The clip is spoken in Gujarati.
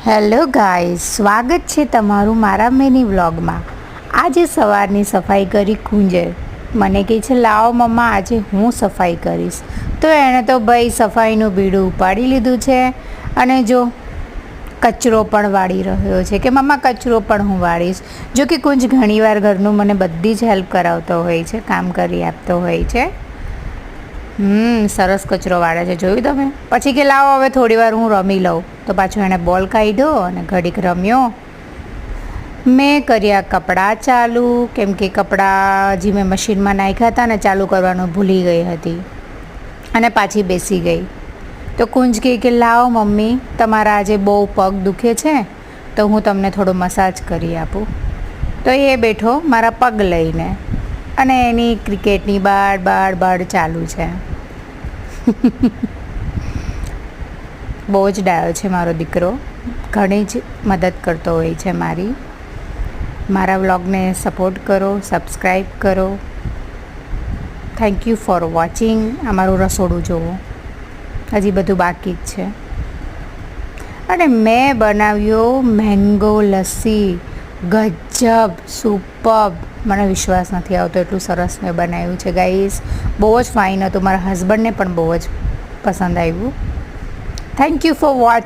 હેલો ગાઈસ, સ્વાગત છે તમારું મારા મિની વ્લોગમાં। આજે સવારની સફાઈ કરી કુંજે મને કહે છે લાવો મમ્મા આજે હું સફાઈ કરીશ। તો એણે તો ભાઈ સફાઈનું બીડું ઉપાડી લીધું છે અને જો કચરો પણ વાળી રહ્યો છે કે મમ્મા કચરો પણ હું વાળીશ। જો કે કુંજ ઘણીવાર ઘરનું મને બધી જ હેલ્પ કરાવતો હોય છે, કામ કરી આપતો હોય છે। સરસ કચરો વાળે છે, જોયું તમે। પછી કે લાવો હવે થોડી વાર હું રમી લઉં, તો પાછો એણે બોલ કાઢ્યો અને ઘડીક રમ્યો। મેં કર્યા કપડાં ચાલુ, કેમ કે કપડાં હજી મેં મશીનમાં નાખ્યા હતા ને ચાલુ કરવાનું ભૂલી ગઈ હતી અને પાછી બેસી ગઈ। તો કુંજ કહે કે લાવો મમ્મી તમારા આજે બહુ પગ દુખે છે તો હું તમને થોડો મસાજ કરી આપું। તો એ બેઠો મારા પગ લઈને અને એની ક્રિકેટની બાડ ચાલુ છે। બહુ જ ડાયો છે મારો દીકરો, ઘણી જ મદદ કરતો હોય છે મારી। મારા વ્લોગને સપોર્ટ કરો, સબસ્ક્રાઈબ કરો। Thank you for watching. અમારું રસોડું જુઓ, હજી બધું બાકી જ છે। અને મેં બનાવ્યો મેંગો લસ્સી, ગજબ, સુપર્બ। મને વિશ્વાસ નથી આવતો એટલું સરસ મેં બનાવ્યું છે ગાઈસ। બહુ જ ફાઇન હતું, મારા હસબન્ડને પણ બહુ જ પસંદ આવ્યું। Thank you for watch.